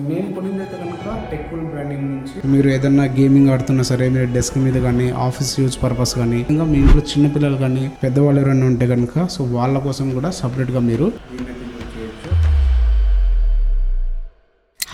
మేము కొనింది అయితే కనుక టెక్ఫుల్ బ్రాండింగ్ నుంచి. మీరు ఏదన్నా గేమింగ్ ఆడుతున్నా సరే, మీరు డెస్క్ మీద కానీ, ఆఫీస్ యూజ్ పర్పస్ కానీ, ఇంకా మీ ఇంట్లో చిన్నపిల్లలు కానీ, పెద్దవాళ్ళు ఎవరైనా ఉంటే కనుక సో వాళ్ళ కోసం కూడా సపరేట్గా మీరు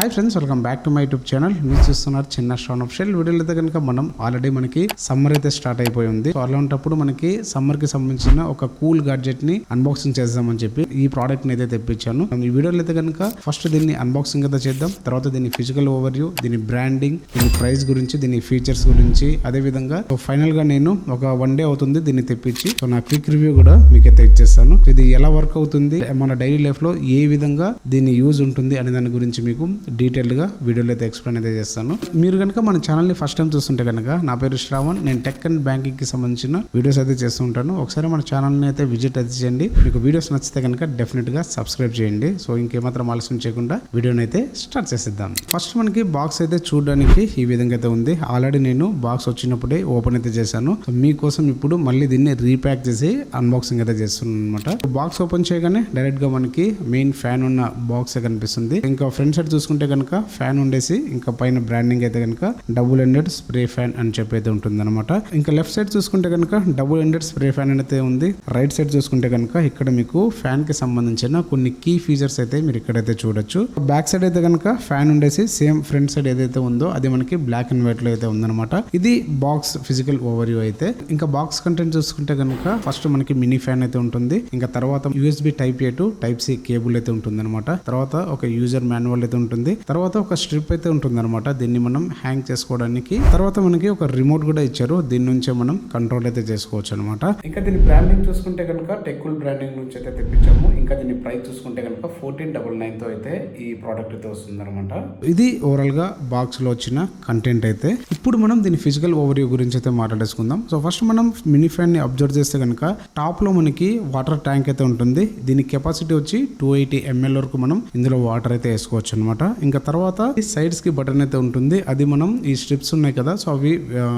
hi friends, welcome back to my YouTube channel. మీరు చూస్తున్నారు చిన్న స్టార్ట్ ఆఫ్ షెల్ వీడియోలు. అయితే కనుక మనం ఆల్రెడీ మనకి సమ్మర్ అయితే స్టార్ట్ అయిపోయి ఉంది. సో అలాంటప్పుడు మనకి సమ్మర్ కి సంబంధించిన ఒక కూల్ గాడ్జెట్ ని అన్బాక్సింగ్ చేద్దామని చెప్పి ఈ ప్రోడక్ట్ ని అయితే తెప్పించాను. ఈ వీడియోలో అయితే కనుక ఫస్ట్ దీన్ని అన్బాక్సింగ్ అయితే చేద్దాం. తర్వాత దీని ఫిజికల్ ఓవర్వ్యూ, దీని బ్రాండింగ్, దీని ప్రైస్ గురించి, దీని ఫీచర్స్ గురించి, అదే విధంగా ఫైనల్ గా నేను ఒక 1 డే అవుతుంది దీన్ని తెప్పించి. సో నా క్విక్ రివ్యూ కూడా మీకైతే ఇచ్చేస్తాను. ఇది ఎలా వర్క్ అవుతుంది, మన డైలీ లైఫ్ లో ఏ విధంగా దీని యూజ్ ఉంటుంది అనే దాని గురించి మీకు డీటెయిల్ గా వీడియోలో అయితే ఎక్స్ప్లెయిన్ అయితే చేస్తాను. మీరు కనుక మన ఛానల్ ని ఫస్ట్ టైం చూస్తుంటే కనుక నా పేరు శ్రావణ్. నేను టెక్ అండ్ బ్యాంకింగ్ కి సంబంధించిన వీడియోస్ అయితే చేస్తూ ఉంటాను. ఒకసారి మన ఛానల్ ని అయితే విజిట్ అయితే చేయండి. మీకు వీడియోస్ నచ్చితే కనుక డెఫినెట్ గా సబ్స్క్రైబ్ చేయండి. సో ఇంకేమాత్రం ఆలస్యం చేయకుండా వీడియోని అయితే స్టార్ట్ చేసేద్దాం. ఫస్ట్ మనకి బాక్స్ అయితే చూడడానికి ఈ విధంగా అయితే ఉంది. ఆల్రెడీ నేను బాక్స్ వచ్చినప్పుడే ఓపెన్ అయితే చేశాను. సో మీకోసం ఇప్పుడు మళ్ళీ దీన్ని రీప్యాక్ చేసి అన్బాక్సింగ్ అయితే చేస్తున్నాను అనమాట. బాక్స్ ఓపెన్ చేయగానే డైరెక్ట్ గా మనకి మెయిన్ ఫ్యాన్ ఉన్న బాక్స్ కనిపిస్తుంది. ఇంకా ఫ్రంట్ సైడ్ చూసుకుంటే కనుక ఫ్యాన్ ఉండేసి, ఇంకా పైన బ్రాండింగ్ అయితే కనుక డబుల్ ఎండెడ్ స్ప్రే ఫ్యాన్ అని చెప్పి అయితే ఉంటుంది అనమాట. ఇంకా లెఫ్ట్ సైడ్ చూసుకుంటే కనుక డబుల్ ఎండెడ్ స్ప్రే ఫ్యాన్ అయితే ఉంది. రైట్ సైడ్ చూసుకుంటే కనుక ఇక్కడ మీకు ఫ్యాన్ కి సంబంధించిన కొన్ని కీ ఫీచర్స్ అయితే మీరు ఇక్కడైతే చూడొచ్చు. బ్యాక్ సైడ్ అయితే కనుక ఫ్యాన్ ఉండేసి సేమ్ ఫ్రంట్ సైడ్ ఏదైతే ఉందో అది మనకి బ్లాక్ అండ్ వైట్ లో అయితే ఉందన్నమాట. ఇది బాక్స్ ఫిజికల్ ఓవర్వ్యూ అయితే. ఇంకా బాక్స్ కంటెంట్ చూసుకుంటే కనుక ఫస్ట్ మనకి మినీ ఫ్యాన్ అయితే ఉంటుంది. ఇంకా తర్వాత USB type A to type C cable అయితే ఉంటుంది అనమాట. తర్వాత ఒక యూజర్ మాన్యువల్ అయితే ఉంటుంది. తర్వాత ఒక స్ట్రిప్ అయితే ఉంటుంది అనమాట. దీన్ని మనం హ్యాంగ్ చేసుకోవడానికి. తర్వాత మనకి ఒక రిమోట్ కూడా ఇచ్చారు. దీని నుంచే మనం కంట్రోల్ అయితే చేసుకోవచ్చు అనమాట. ఇంకా దీని బ్రాండింగ్ చూసుకుంటే కనుక టెక్ఫుల్ బ్రాండింగ్ నుంచి అయితే తెప్పించాము. ఇంకా దీని ప్రైస్ చూసుకుంటే కనుక 1499 తో అయితే ఈ ప్రోడక్ట్ అయితే వస్తుంది అనమాట. ఇది ఓవరాల్ గా బాక్స్ లో వచ్చిన కంటెంట్ అయితే. ఇప్పుడు మనం దీని ఫిజికల్ ఓవర్వ్యూ గురించి అయితే మాట్లాడేసుకుందాం. సో ఫస్ట్ మనం మినీ ఫ్యాన్ ని అబ్జర్వ్ చేస్తే కనుక టాప్ లో మనకి వాటర్ ట్యాంక్ అయితే ఉంటుంది. దీని కెపాసిటీ వచ్చి 280 ml వరకు మనం ఇందులో వాటర్ అయితే వేసుకోవచ్చు అనమాట. ఇంకా తర్వాత సైడ్స్ కి బటన్ అయితే ఉంటుంది. అది మనం ఈ స్ట్రిప్స్ ఉన్నాయి కదా, సో అవి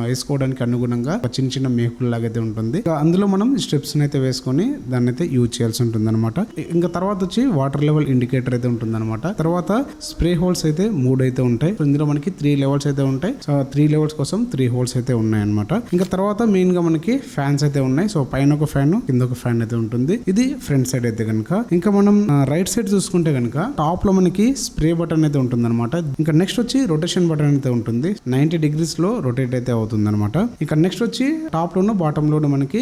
వేసుకోవడానికి అనుగుణంగా చిన్న చిన్న మేకులు లాగా అయితే ఉంటుంది. అందులో మనం స్ట్రిప్స్ అయితే వేసుకొని దాన్ని అయితే యూజ్ చేయాల్సి ఉంటుంది అనమాట. ఇంకా తర్వాత వచ్చి వాటర్ లెవెల్ ఇండికేటర్ అయితే ఉంటుంది అనమాట. తర్వాత స్ప్రే హోల్స్ అయితే 3 అయితే ఉంటాయి. ఇందులో మనకి 3 లెవెల్స్ అయితే ఉంటాయి. సో 3 లెవెల్స్ కోసం 3 హోల్స్ అయితే ఉన్నాయి అనమాట. ఇంకా తర్వాత మెయిన్ గా మనకి ఫ్యాన్స్ అయితే ఉన్నాయి. సో పైన ఒక ఫ్యాన్, కింద ఒక ఫ్యాన్ అయితే ఉంటుంది. ఇది ఫ్రంట్ సైడ్ అయితే కనుక. ఇంకా మనం రైట్ సైడ్ చూసుకుంటే కనుక టాప్ లో మనకి స్ప్రే బటన్ అయితే ఉంటుంది అనమాట. ఇంకా నెక్స్ట్ వచ్చి రొటేషన్ బటన్ అయితే ఉంటుంది. 90 degrees లో రొటేట్ అయితే అవుతుంది అనమాట. ఇంకా నెక్స్ట్ వచ్చి టాప్ లోను బాటమ్ లోను మనకి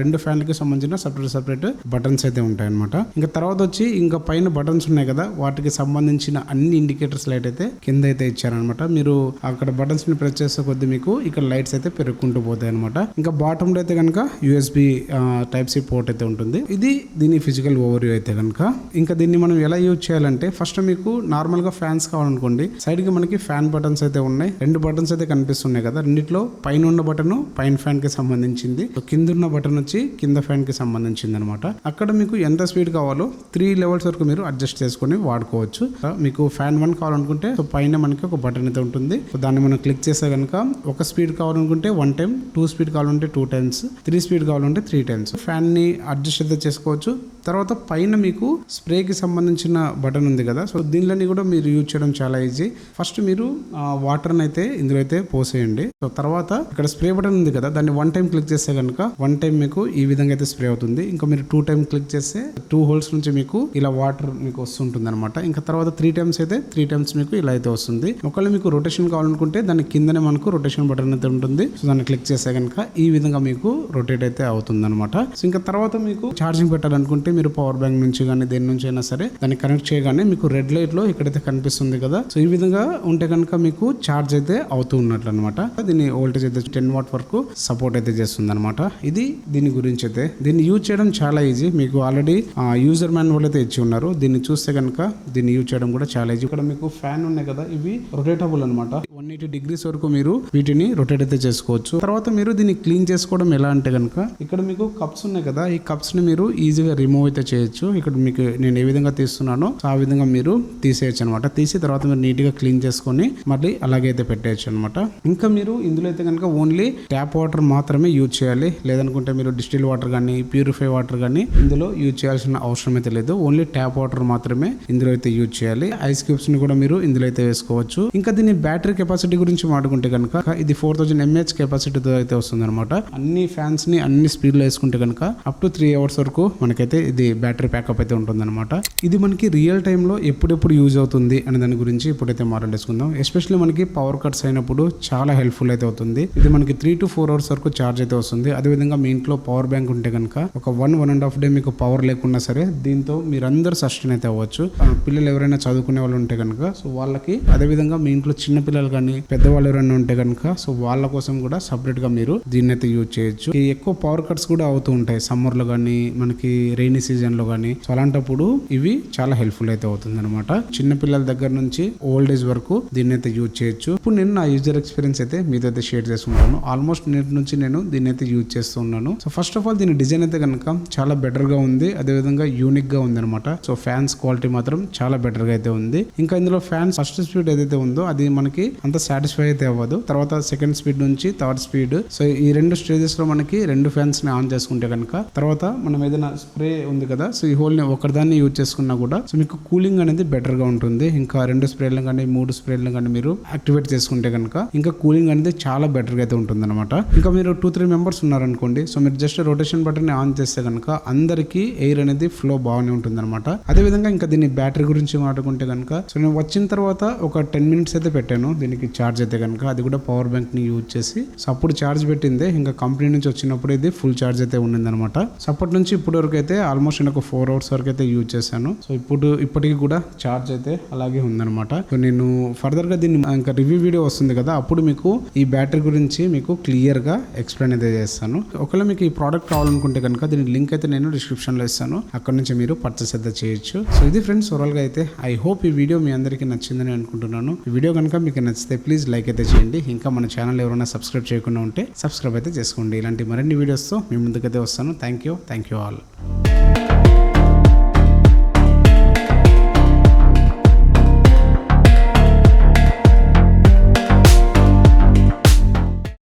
2 ఫ్యాన్లకి సంబంధించిన సపరేట్ బటన్స్ అయితే ఉంటాయి అనమాట. ఇంకా తర్వాత వచ్చి ఇంకా పైన బటన్స్ ఉన్నాయి కదా, వాటికి సంబంధించిన అన్ని ఇండికేటర్స్ లైట్ అయితే కింద అయితే ఇచ్చారనమాట. మీరు అక్కడ బటన్స్ ని ప్రెస్ చేసే కొద్ది మీకు ఇక్కడ లైట్స్ అయితే పెరుగుకుంటూ పోతాయి అనమాట. ఇంకా బాటమ్ లో అయితే కనుక USB టైప్ C పోర్ట్ అయితే ఉంటుంది. ఇది దీని ఫిజికల్ ఓవర్వ్యూ అయితే కనుక. ఇంకా దీన్ని మనం ఎలా యూజ్ చేయాలంటే ఫస్ట్ మీకు నార్మల్ గా ఫ్యాన్స్ కావాలనుకోండి, సైడ్ కి మనకి ఫ్యాన్ బటన్స్ అయితే ఉన్నాయి. 2 బటన్స్ అయితే కనిపిస్తున్నాయి కదా. రెండిట్లో పైన ఉన్న బటన్ పైన ఫ్యాన్ కి సంబంధించింది, కింద ఉన్న బటన్ వచ్చి కింద ఫ్యాన్ కి సంబంధించింది అనమాట. అక్కడ మీకు ఎంత స్పీడ్ కావాలో 3 లెవెల్స్ వరకు మీరు అడ్జస్ట్ చేసుకుని వాడుకోవచ్చు. మీకు ఫ్యాన్ 1 కావాలనుకుంటే పైన మనకి ఒక బటన్ అయితే ఉంటుంది. దాన్ని మనం క్లిక్ చేస్తే కనుక ఒక స్పీడ్ కావాలనుకుంటే 1 టైం, 2 స్పీడ్ కావాలంటే 2 టైమ్స్, 3 స్పీడ్ కావాలంటే 3 టైమ్స్ ఫ్యాన్ ని అడ్జస్ట్ అయితే చేసుకోవచ్చు. తర్వాత పైన మీకు స్ప్రే కి సంబంధించిన బటన్ ఉంది కదా, సో దీనిలోని కూడా మీరు యూజ్ చేయడం చాలా ఈజీ. ఫస్ట్ మీరు వాటర్ అయితే ఇందులో అయితే పోసేయండి. సో తర్వాత ఇక్కడ స్ప్రే బటన్ ఉంది కదా, దాన్ని 1 టైం క్లిక్ చేస్తే కనుక 1 టైం మీకు ఈ విధంగా అయితే స్ప్రే అవుతుంది. ఇంకా మీరు 2 టైం క్లిక్ చేస్తే 2 హోల్స్ నుంచి మీకు ఇలా వాటర్ మీకు వస్తుంటుంది అనమాట. ఇంకా తర్వాత 3 టైమ్స్ అయితే 3 టైమ్స్ మీకు ఇలా అయితే వస్తుంది. ఒకవేళ మీకు రొటేషన్ కావాలనుకుంటే దాని కిందనే మనకు రొటేషన్ బటన్ అయితే ఉంటుంది. సో దాన్ని క్లిక్ చేస్తే కనుక ఈ విధంగా మీకు రొటేట్ అయితే అవుతుంది అనమాట. సో ఇంకా తర్వాత మీకు ఛార్జింగ్ పెట్టాలనుకుంటే మీరు పవర్ బ్యాంక్ నుంచి కానీ దేని నుంచి అయినా సరే దాన్ని కనెక్ట్ చేయగానే మీకు రెడ్ లైట్ లో ఇక్కడైతే కనిపిస్తుంది కదా, సో ఈ విధంగా ఉంటే కనుక మీకు ఛార్జ్ అయితే అవుతూ ఉన్నట్లు అనమాట. దీని వోల్టేజ్ అయితే 10 వాట్ వరకు సపోర్ట్ అయితే చేస్తుంది అనమాట. ఇది దీని గురించి అయితే. దీన్ని యూజ్ చేయడం చాలా ఈజీ. మీకు ఆల్రెడీ యూజర్ మాన్యువల్ అయితే ఇచ్చి ఉన్నారు. దీన్ని చూస్తే కనుక దీన్ని యూజ్ చేయడం కూడా చాలా ఈజీ. ఇక్కడ మీకు ఫ్యాన్ ఉన్నాయి కదా, ఇవి రొటేటబుల్ అనమాట. 180 degrees వరకు మీరు వీటిని రొటేట్ అయితే చేసుకోవచ్చు. తర్వాత మీరు దీన్ని క్లీన్ చేసుకోవడం ఎలా అంటే కనుక ఇక్కడ మీకు కప్స్ ఉన్నాయి కదా, ఈ కప్స్ ని మీరు ఈజీగా రిమూవ్ అయితే చేయొచ్చు. ఇక్కడ మీకు నేను ఏ విధంగా తీస్తున్నానో ఆ విధంగా మీరు తీసేయచ్చు అనమాట. తీసి తర్వాత మీరు నీట్ గా క్లీన్ చేసుకొని మళ్ళీ అలాగే అయితే పెట్టేయచ్చు అనమాట. ఇంకా మీరు ఇందులో అయితే కనుక ఓన్లీ ట్యాప్ వాటర్ మాత్రమే యూజ్ చేయాలి. లేదనుకుంటే మీరు డిస్టిల్ వాటర్ కానీ ప్యూరిఫై వాటర్ కానీ ఇందులో యూజ్ చేయాల్సిన అవసరం అయితే లేదు. ఓన్లీ ట్యాప్ వాటర్ మాత్రమే ఇందులో అయితే యూజ్ చేయాలి. ఐస్ క్యూబ్స్ ని కూడా మీరు ఇందులో అయితే వేసుకోవచ్చు. ఇంకా దీని బ్యాటరీ కెపాసిటీ గురించి మాట్లాడుకుంటే కనుక ఇది 4000 mAh కెపాసిటీతో అయితే వస్తుంది అనమాట. అన్ని ఫ్యాన్స్ ని అన్ని స్పీడ్ లో వేసుకుంటే కనుక అప్ టు 3 hours వరకు మనకైతే ఇది బ్యాటరీ ప్యాకప్ అయితే ఉంటుంది అనమాట. ఇది మనకి రియల్ టైమ్ లో ఎప్పుడెప్పుడు యూజ్ అవుతుంది అనే దాని గురించి ఇప్పుడైతే మాట్లాడేసుకుందాం. ఎస్పెషల్లీ మనకి పవర్ కట్స్ అయినప్పుడు చాలా హెల్ప్ఫుల్ అయితే అవుతుంది. ఇది మనకి 3 to 4 hours వరకు ఛార్జ్ అయితే వస్తుంది. అదేవిధంగా మీ ఇంట్లో పవర్ బ్యాంక్ ఉంటే కనుక ఒక 1.5 day మీకు పవర్ లేకున్నా సరే దీంతో మీరందరూ సస్టైన్ అయితే అవ్వచ్చు. పిల్లలు ఎవరైనా చదువుకునే వాళ్ళు ఉంటే కనుక సో వాళ్ళకి, అదేవిధంగా మీ ఇంట్లో చిన్న పిల్లలు కానీ పెద్దవాళ్ళు ఎవరైనా ఉంటే కనుక సో వాళ్ళ కోసం కూడా సపరేట్ గా మీరు దీన్ని అయితే యూజ్ చేయొచ్చు. ఎక్కువ పవర్ కట్స్ కూడా అవుతూ ఉంటాయి సమ్మర్ లో కానీ మనకి రెయినీ సీజన్ లో కానీ. సో అలాంటప్పుడు ఇవి చాలా హెల్ప్ఫుల్ అయితే అవుతుంది అనమాట. చిన్న పిల్లల దగ్గర నుంచి ఓల్డ్ ఏజ్ వరకు దీన్ని అయితే యూజ్ చేయొచ్చు. ఇప్పుడు నేను నా యూజర్ ఎక్స్పీరియన్స్ అయితే మీతో అయితే షేర్ చేసుకుంటాను. ఆల్మోస్ట్ నేటి నుంచి నేను దీన్ని అయితే యూజ్ చేస్తూ ఉన్నాను. సో ఫస్ట్ ఆఫ్ ఆల్ దీని డిజైన్ అయితే కనుక చాలా బెటర్ గా ఉంది. అదేవిధంగా యూనిక్ గా ఉంది అనమాట. సో ఫ్యాన్స్ క్వాలిటీ మాత్రం చాలా బెటర్ గా అయితే ఉంది. ఇంకా ఇందులో ఫ్యాన్స్ ఫస్ట్ స్పీడ్ ఏదైతే ఉందో అది మనకి అంత సాటిస్ఫై అయితే అవ్వదు. తర్వాత సెకండ్ స్పీడ్ నుంచి థర్డ్ స్పీడ్, సో ఈ 2 స్టేజెస్ లో మనకి 2 ఫ్యాన్స్ ని ఆన్ చేసుకుంటే కనుక తర్వాత మనం ఏదైనా స్ప్రే ఉంది కదా, సో ఈ హోల్ ని ఒకదాన్ని యూజ్ చేసుకున్నా కూడా సో మీకు కూలింగ్ అనేది బెటర్ గా ఉంటుంది. ఇంకా 2 స్ప్రేలను కానీ 3 స్ప్రేలను కానీ మీరు యాక్టివేట్ చేసుకుంటే కనుక ఇంకా కూలింగ్ అనేది చాలా బెటర్ గా అయితే ఉంటుంది అనమాట. ఇంకా మీరు 2-3 మెంబర్స్ ఉన్నారనుకోండి, సో మీరు జస్ట్ రొటేషన్ బటన్ ని ఆన్ చేస్తే కనుక అందరికి ఎయిర్ అనేది ఫ్లో బాగానే ఉంటుంది అనమాట. అదేవిధంగా ఇంకా దీని బ్యాటరీ గురించి మాట్లాడుకుంటే కనుక సో నేను వచ్చిన తర్వాత ఒక 10 minutes అయితే పెట్టాను దీనికి ఛార్జ్ అయితే కనుక. అది కూడా పవర్ బ్యాంక్ ని యూజ్ చేసి. సో అప్పుడు ఛార్జ్ పెట్టిందే, ఇంకా కంపెనీ నుంచి వచ్చినప్పుడు ఇది ఫుల్ ఛార్జ్ అయితే ఉండింది అనమాట. సో అప్పటి నుంచి ఇప్పటి వరకు అయితే ఆల్మోస్ట్ నేను ఒక 4 hours వరకు అయితే యూజ్ చేశాను. సో ఇప్పటికి కూడా ఛార్జ్ అయితే అలాగే ఉందన్నమాట. సో నేను ఫర్దర్ గా దీన్ని ఇంకా రివ్యూ వీడియో వస్తుంది కదా అప్పుడు మీకు ఈ బ్యాటరీ గురించి మీకు క్లియర్ గా ఎక్స్ప్లెయిన్ అయితే చేస్తాను. ఒకవేళ మీకు ఈ ప్రోడక్ట్ కావాలనుకుంటే కనుక దీని లింక్ అయితే నేను డిస్క్రిప్షన్ లో ఇస్తాను. అక్కడ నుంచి మీరు పర్చేస్ అయితే చేయొచ్చు. సో ఇది ఫ్రెండ్స్ ఓవరాల్ గా అయితే ఐ హోప్ ఈ వీడియో మీ అందరికీ నచ్చిందని అనుకుంటున్నాను. ఈ వీడియో కనుక మీకు నచ్చితే ప్లీజ్ లైక్ అయితే చేయండి. ఇంకా మన ఛానల్ ఎవరైనా సబ్స్క్రైబ్ చేయకుండా ఉంటే సబ్స్క్రైబ్ అయితే చేసుకోండి. ఇలాంటి మరిన్ని వీడియోస్తో మీ ముందుకైతే వస్తాను. Thank you all.